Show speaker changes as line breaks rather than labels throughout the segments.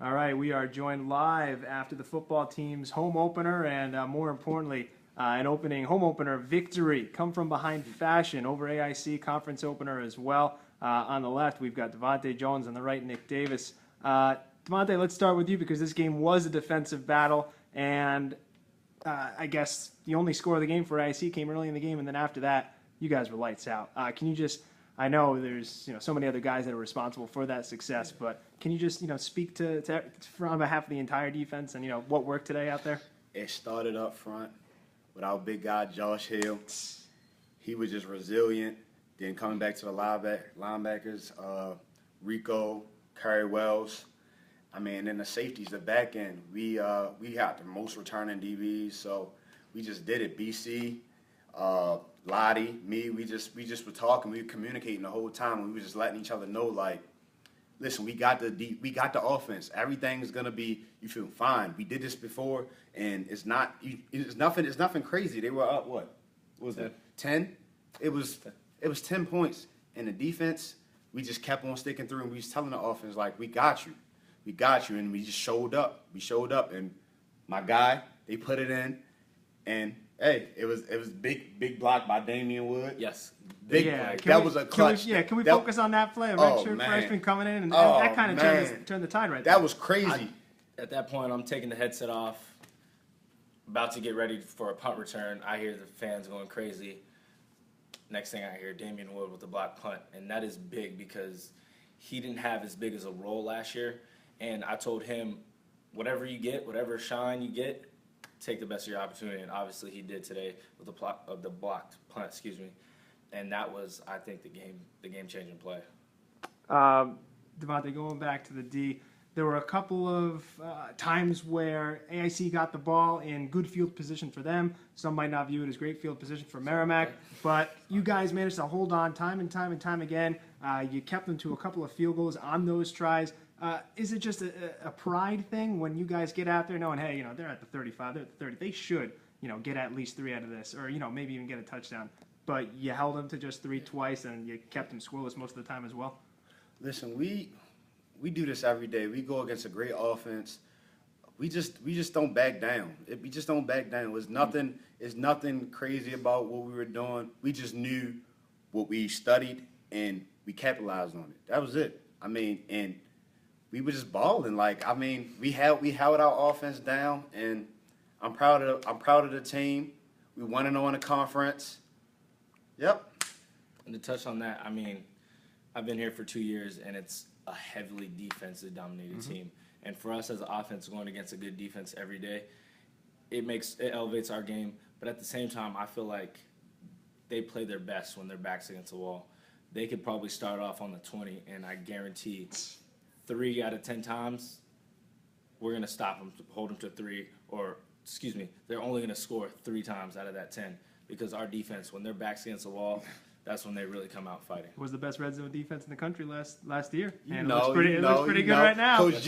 All right, we are joined live after the football team's home opener and more importantly, an opening home opener victory. Come from behind fashion over AIC conference opener as well. On the left, we've got Devonte Jones. On the right, Nick Davis. Devonte, let's start with you because this game was a defensive battle. And I guess the only score of the game for AIC came early in the game. And then after that, you guys were lights out. Can you just... I know there's so many other guys that are responsible for that success, but can you just speak to on behalf of the entire defense and what worked today out there?
It started up front with our big guy Josh Hill. He was just resilient. Then coming back to the linebackers, Rico, Kerry Wells. I mean, then the safeties, the back end. We got the most returning DBs, so we just did it. BC. Lottie, me, we just were talking, we were communicating the whole time. We were just letting each other know, like, listen, we got the offense. Everything's gonna be, you feel fine. We did this before, and it's nothing crazy. They were up what was it? 10? It was 10 points. And the defense, we just kept on sticking through, and we was telling the offense like, we got you, and we just showed up. We showed up, and my guy, they put it in, and. Hey, it was big block by Damian Wood.
Yes.
Big block. That was a clutch.
Can we focus on that play? A redshirt freshman coming in, and that kind of turned the tide right there.
That was crazy.
At that point, I'm taking the headset off, about to get ready for a punt return. I hear the fans going crazy. Next thing I hear, Damian Wood with the block punt, and that is big because he didn't have as big as a role last year. And I told him, whatever you get, whatever shine you get, take the best of your opportunity, and obviously he did today with the blocked punt, and that was, I think, the game-changing play.
Devonte, going back to the D, there were a couple of times where AIC got the ball in good field position for them. Some might not view it as great field position for Merrimack, but you guys managed to hold on time and time again. You kept them to a couple of field goals on those tries. Is it just a pride thing when you guys get out there knowing, hey, they're at the 35, they're at the 30, they should, get at least 3 out of this, or, maybe even get a touchdown. But you held them to just 3 twice, and you kept them scoreless most of the time as well?
Listen, we do this every day. We go against a great offense. We just don't back down. We just don't back down. It's nothing crazy about what we were doing. We just knew what we studied, and we capitalized on it. That was it. I mean, and we were just balling. We held our offense down, and I'm proud of the team. We won it on the conference. Yep.
And to touch on that, I've been here for 2 years, and it's a heavily defensive dominated team. And for us as an offense going against a good defense every day, it elevates our game. But at the same time, I feel like they play their best when their back's against the wall. They could probably start off on the 20, and I guarantee 3 out of 10 times, we're going to stop them, hold them to 3, they're only going to score 3 times out of that 10 because our defense, when their back's against the wall, that's when they really come out fighting.
It was the best red zone defense in the country last year. And it looks pretty good right now.
Coach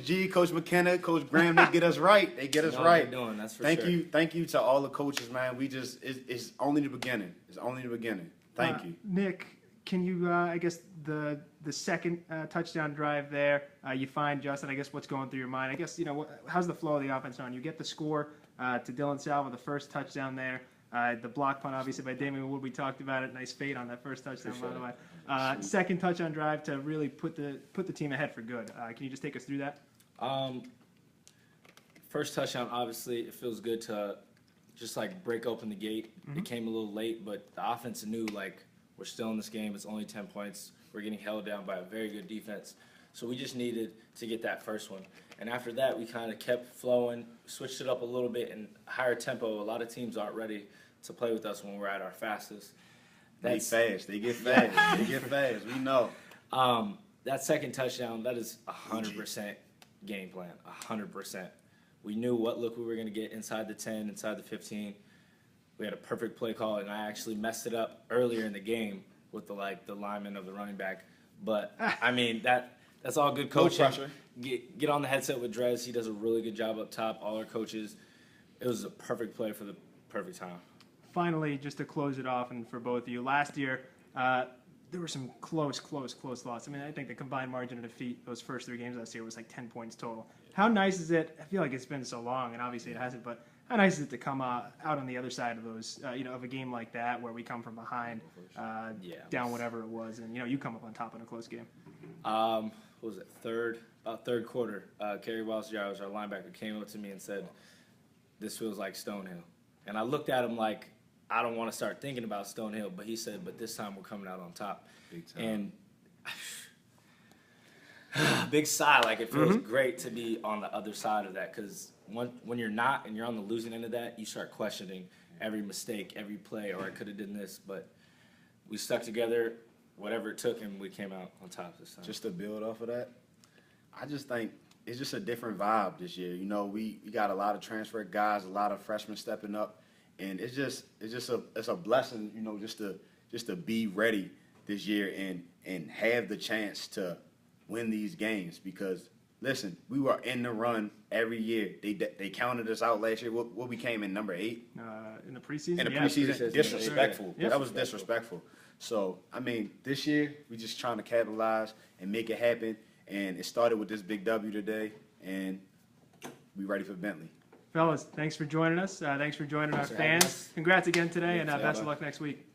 G, Coach McKenna, Coach Graham, they get us right. They get us right.
They're doing, that's for
Thank
sure.
you. Thank you to all the coaches, man. It's only the beginning. It's only the beginning. Thank you.
Nick, can you, I guess, the second touchdown drive there, you find, Justin, I guess, what's going through your mind? I guess, how's the flow of the offense on? You get the score to Dylan Salva, the first touchdown there. The block punt, obviously, by Damian Wood. We talked about it. Nice fade on that first touchdown, by the way. Second touchdown drive to really put the team ahead for good. Can you just take us through that?
First touchdown, obviously, it feels good to just, break open the gate. It came a little late, but the offense knew, we're still in this game. It's only 10 points. We're getting held down by a very good defense. So we just needed to get that first one. And after that, we kind of kept flowing, switched it up a little bit in higher tempo. A lot of teams aren't ready to play with us when we're at our fastest.
They get fast. We know.
That second touchdown, that is 100% game plan, 100%. We knew what look we were going to get inside the 10, inside the 15. We had a perfect play call, and I actually messed it up earlier in the game with the lineman of the running back. But, that's all good coaching.
No pressure.
Get on the headset with Drez. He does a really good job up top, all our coaches. It was a perfect play for the perfect time.
Finally, just to close it off, and for both of you, last year, there were some close losses. I mean, I think the combined margin of defeat those first 3 games last year was like 10 points total. How nice is it? I feel like it's been so long, and obviously it hasn't, but how nice is it to come out on the other side of those, of a game like that where we come from behind, down whatever it was, and you come up on top in a close game.
What was it? Third quarter. Kerry Wells, our linebacker, came up to me and said, "This feels like Stonehill," and I looked at him like, I don't want to start thinking about Stonehill, but he said, "But this time we're coming out on top."
Big time.
And big sigh. Like, it feels great to be on the other side of that, because when you're not and you're on the losing end of that, you start questioning every mistake, every play, or I could have done this. But we stuck together, whatever it took, and we came out on top this time.
Just to build off of that, I just think it's just a different vibe this year. We got a lot of transfer guys, a lot of freshmen stepping up, and it's a blessing, just to be ready this year and have the chance to win these games. Because listen, we were in the run every year. They counted us out last year. What we came in number 8
In the preseason.
in the
Yeah.
preseason. Disrespectful.
Yeah.
That was disrespectful. So I mean, this year we just trying to capitalize and make it happen. And it started with this big W today, and we ready for Bentley.
Fellas, thanks for joining us. Thanks for joining our
for having
fans.
us.
Congrats again today, and
Yeah,
best of
bye.
luck next week.